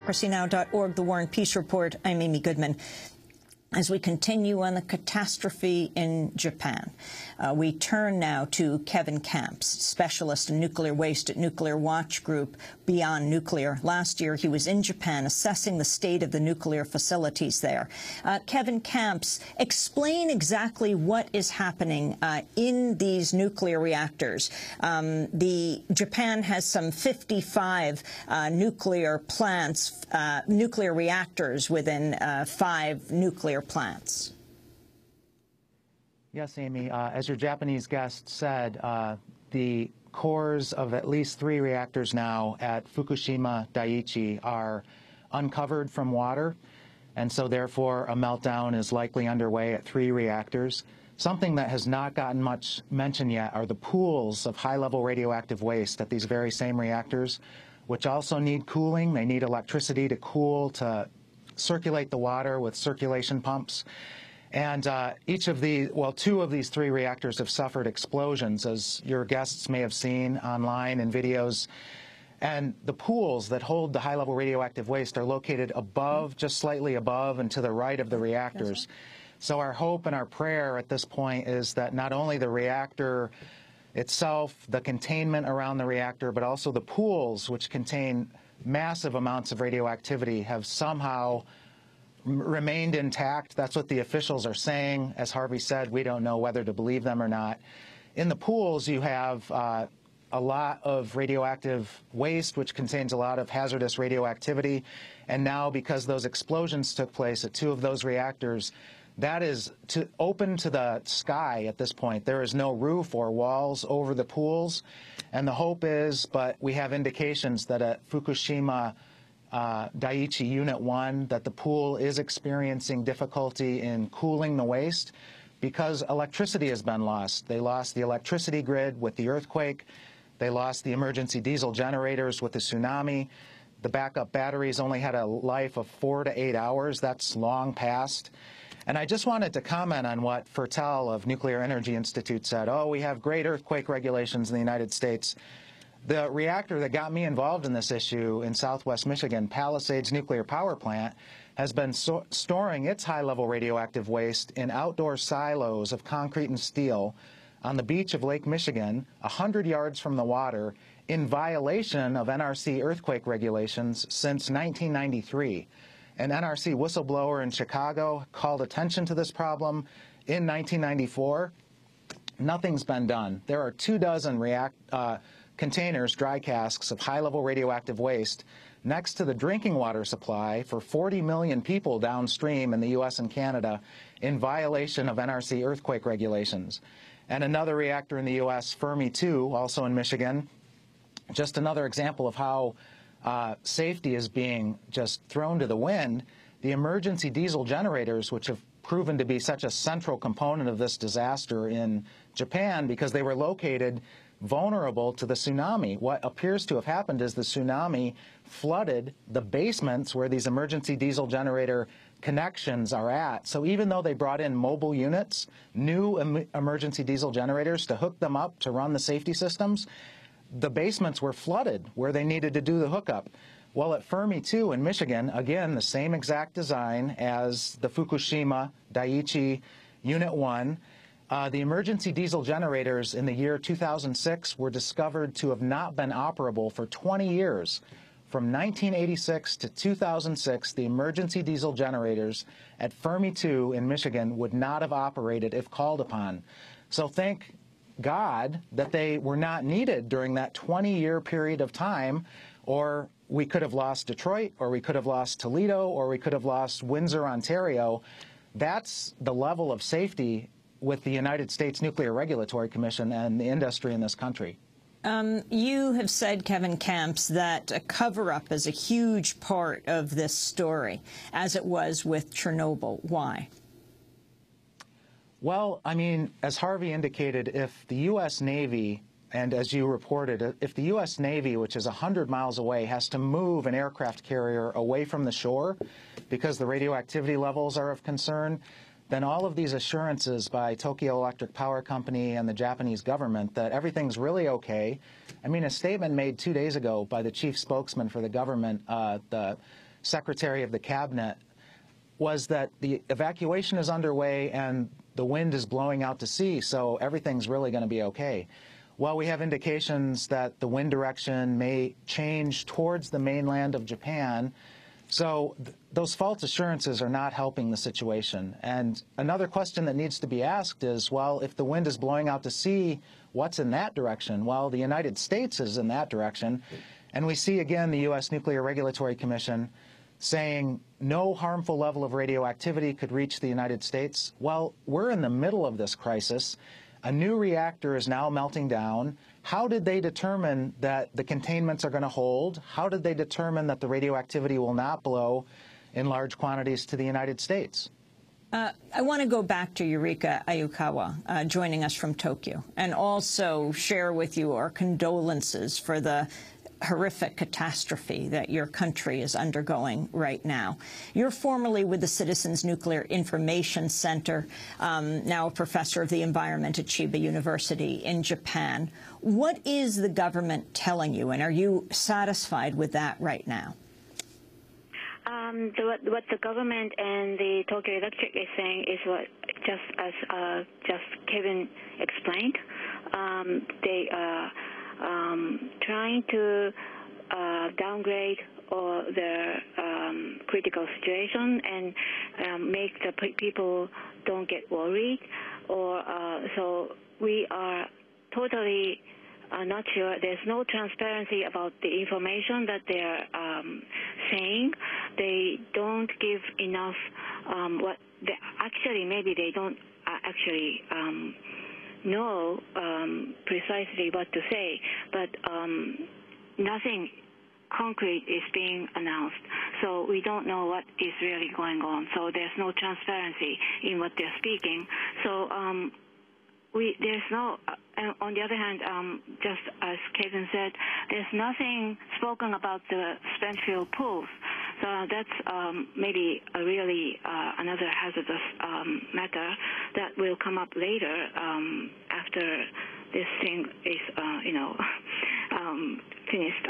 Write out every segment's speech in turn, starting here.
democracynow.org, The War and Peace Report. I'm Amy Goodman. As we continue on the catastrophe in Japan, we turn now to Keven Kamps, specialist in nuclear waste at Nuclear Watch Group Beyond Nuclear. Last year, he was in Japan assessing the state of the nuclear facilities there. Keven Kamps, explain exactly what is happening in these nuclear reactors. Japan has some 55 nuclear plants, nuclear reactors within 5 nuclear plants. Yes, Amy. As your Japanese guest said, the cores of at least 3 reactors now at Fukushima Daiichi are uncovered from water, and so therefore a meltdown is likely underway at 3 reactors. Something that has not gotten much mention yet are the pools of high-level radioactive waste at these very same reactors, which also need cooling. They need electricity to cool, to circulate the water with circulation pumps. And each of the, well, 2 of these 3 reactors have suffered explosions, as your guests may have seen online in videos. And the pools that hold the high-level radioactive waste are located above, just slightly above and to the right of the reactors. So our hope and our prayer at this point is that not only the reactor itself, the containment around the reactor, but also the pools, which contain massive amounts of radioactivity, have somehow remained intact. That's what the officials are saying. As Harvey said, we don't know whether to believe them or not. In the pools, you have a lot of radioactive waste, which contains a lot of hazardous radioactivity. And now, because those explosions took place at 2 of those reactors, that is open to the sky at this point. There is no roof or walls over the pools. And the hope is, but we have indications that at Fukushima Daiichi Unit 1, that the pool is experiencing difficulty in cooling the waste because electricity has been lost. They lost the electricity grid with the earthquake. They lost the emergency diesel generators with the tsunami. The backup batteries only had a life of 4 to 8 hours. That's long past. And I just wanted to comment on what Fertel of Nuclear Energy Institute said. Oh, we have great earthquake regulations in the United States. The reactor that got me involved in this issue in southwest Michigan, Palisades Nuclear Power Plant, has been storing its high-level radioactive waste in outdoor silos of concrete and steel on the beach of Lake Michigan, 100 yards from the water, in violation of NRC earthquake regulations since 1993. An NRC whistleblower in Chicago called attention to this problem in 1994. Nothing's been done. There are 24 containers, dry casks, of high-level radioactive waste next to the drinking water supply for 40 million people downstream in the U.S. and Canada in violation of NRC earthquake regulations. And another reactor in the U.S., Fermi 2, also in Michigan, just another example of how safety is being just thrown to the wind. The emergency diesel generators, which have proven to be such a central component of this disaster in Japan because they were located vulnerable to the tsunami. What appears to have happened is the tsunami flooded the basements where these emergency diesel generator connections are at. So even though they brought in mobile units, new emergency diesel generators to hook them up to run the safety systems, the basements were flooded where they needed to do the hookup. Well, at Fermi 2 in Michigan, again, the same exact design as the Fukushima Daiichi Unit 1, the emergency diesel generators in the year 2006 were discovered to have not been operable for 20 years. From 1986 to 2006, the emergency diesel generators at Fermi 2 in Michigan would not have operated if called upon. So thank God that they were not needed during that 20-year period of time, or we could have lost Detroit, or we could have lost Toledo, or we could have lost Windsor, Ontario. That's the level of safety with the United States Nuclear Regulatory Commission and the industry in this country. You have said, Keven Kamps, that a cover-up is a huge part of this story, as it was with Chernobyl. Why? Well, I mean, as Harvey indicated, if the U.S. Navy, and as you reported, if the U.S. Navy, which is 100 miles away, has to move an aircraft carrier away from the shore because the radioactivity levels are of concern, then all of these assurances by Tokyo Electric Power Company and the Japanese government that everything's really okay. I mean, a statement made 2 days ago by the chief spokesman for the government, the secretary of the cabinet was that the evacuation is underway and the wind is blowing out to sea, so everything's really going to be okay. Well, we have indications that the wind direction may change towards the mainland of Japan, so those false assurances are not helping the situation. And another question that needs to be asked is, well, if the wind is blowing out to sea, what's in that direction? Well, the United States is in that direction, and we see again the U.S. Nuclear Regulatory Commission saying no harmful level of radioactivity could reach the United States. Well, we're in the middle of this crisis. A new reactor is now melting down. How did they determine that the containments are going to hold? How did they determine that the radioactivity will not blow in large quantities to the United States? I want to go back to Yurika Ayukawa, joining us from Tokyo, and also share with you our condolences for the horrific catastrophe that your country is undergoing right now. You're formerly with the Citizens Nuclear Information Center, now a professor of the environment at Chiba University in Japan. What is the government telling you, and are you satisfied with that right now? What the government and the Tokyo Electric is saying is just as Kevin explained. They are trying to downgrade all the critical situation and make the people don't get worried. So we are totally not sure. There's no transparency about the information that they're saying. They don't give enough. Actually, maybe they don't actually know precisely what to say, but nothing concrete is being announced. So we don't know what is really going on. So there's no transparency in what they're speaking. So there's no, on the other hand, just as Kevin said, there's nothing spoken about the spent fuel pools. So that's maybe a really another hazardous matter that will come up later after this thing is, finished.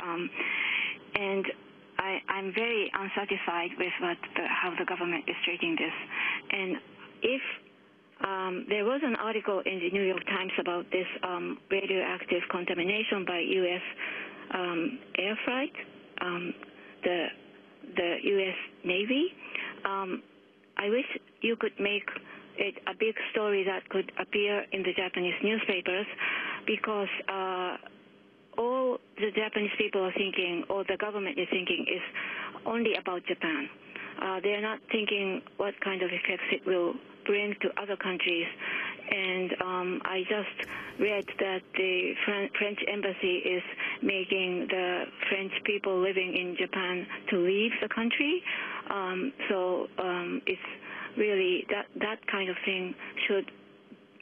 And I'm very unsatisfied with how the government is treating this. And if there was an article in the New York Times about this radioactive contamination by U.S. Air flight, the U.S. Navy. I wish you could make it a big story that could appear in the Japanese newspapers, because all the Japanese people are thinking, or the government is thinking, is only about Japan. They're not thinking what kind of effects it will bring to other countries. And I just read that the French embassy is making the French people living in Japan to leave the country. So it's really that kind of thing should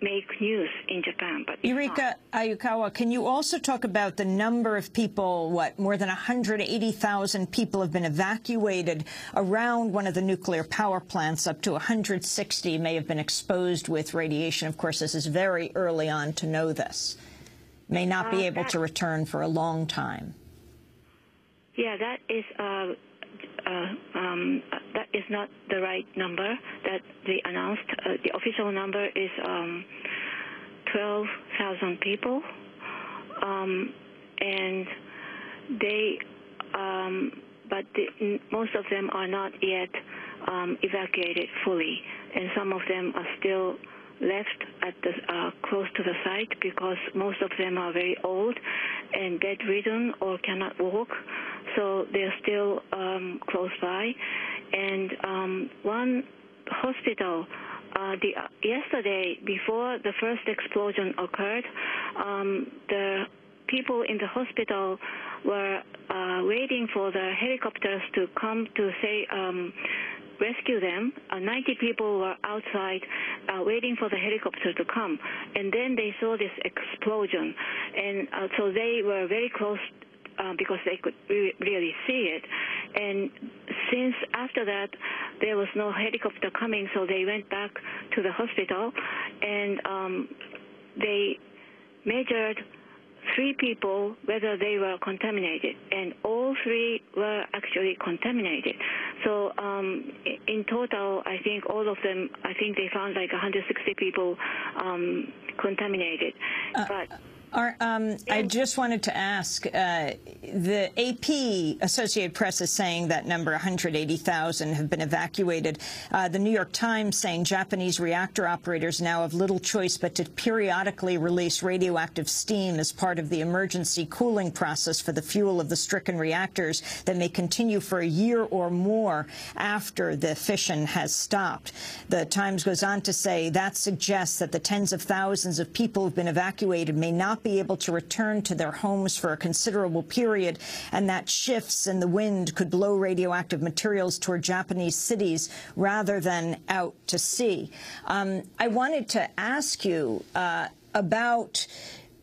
make news in Japan. But Yurika Ayukawa, can you also talk about the number of people, more than 180,000 people have been evacuated around one of the nuclear power plants, up to 160 may have been exposed with radiation. Of course, this is very early on to know this. May not be able to return for a long time. Yeah, that is not the right number that they announced. The official number is 12,000 people, and they, but most of them are not yet evacuated fully, and some of them are still left at the close to the site, because most of them are very old and bedridden or cannot walk, so they're still close by. And one hospital, yesterday, before the first explosion occurred, the people in the hospital were waiting for the helicopters to come to say rescue them. 90 people were outside waiting for the helicopter to come, and then they saw this explosion, and so they were very close because they could really see it. And since after that there was no helicopter coming, so they went back to the hospital, and they measured 3 people whether they were contaminated, and all 3 were actually contaminated. So in total, I think all of them, I think they found like 160 people contaminated. But I just wanted to ask, the AP, Associated Press, is saying that number 180,000 have been evacuated. The New York Times saying Japanese reactor operators now have little choice but to periodically release radioactive steam as part of the emergency cooling process for the fuel of the stricken reactors that may continue for a year or more after the fission has stopped. The Times goes on to say that suggests that the tens of thousands of people who have been evacuated may not be able to return to their homes for a considerable period, and that shifts in the wind could blow radioactive materials toward Japanese cities rather than out to sea. I wanted to ask you about...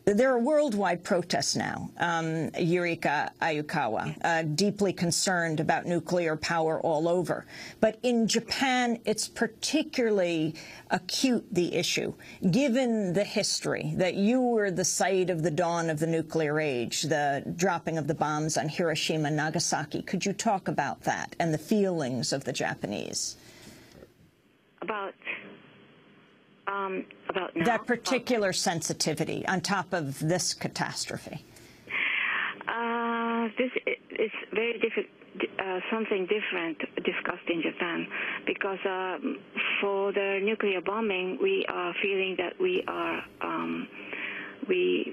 There are worldwide protests now, Yurika Ayukawa, deeply concerned about nuclear power all over. But in Japan, it's particularly acute, the issue, given the history that you were the site of the dawn of the nuclear age, the dropping of the bombs on Hiroshima and Nagasaki. Could you talk about that and the feelings of the Japanese? About now? That particular sensitivity on top of this catastrophe. This is very something different discussed in Japan, because for the nuclear bombing, we are feeling that we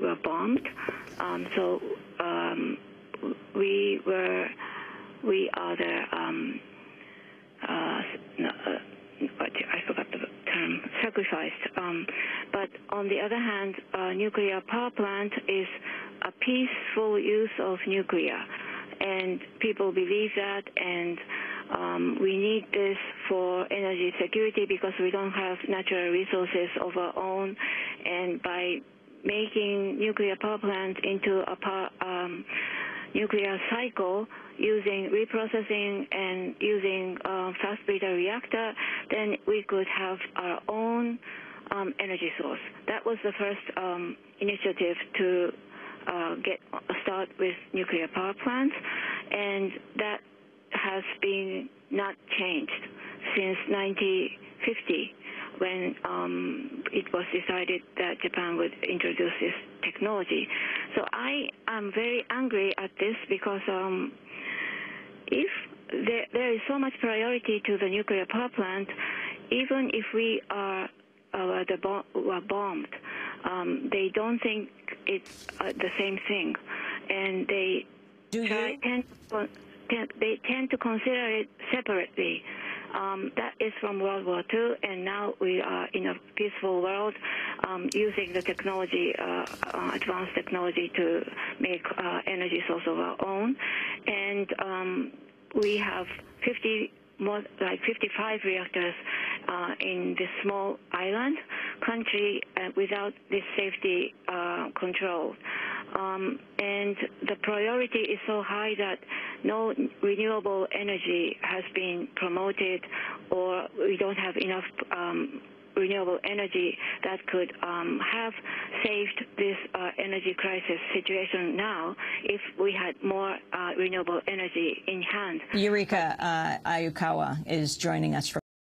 were bombed. So we are the I forgot the term, sacrificed. But on the other hand, nuclear power plant is a peaceful use of nuclear, and people believe that, and we need this for energy security because we don't have natural resources of our own, and by making nuclear power plant into a nuclear cycle, using reprocessing and using fast breeder reactor, then we could have our own energy source. That was the first initiative to start with nuclear power plants, and that has been not changed since 1950, when it was decided that Japan would introduce this technology. So I am very angry at this, because if there is so much priority to the nuclear power plant, even if we are bombed, they don't think it's the same thing, and they tend to consider it separately. That is from World War II, and now we are in a peaceful world using the technology, advanced technology, to make energy source of our own. And we have 55 reactors in this small island country without this safety control. And the priority is so high that no renewable energy has been promoted, or we don't have enough renewable energy that could have saved this energy crisis situation now if we had more renewable energy in hand. Yurika Ayukawa is joining us from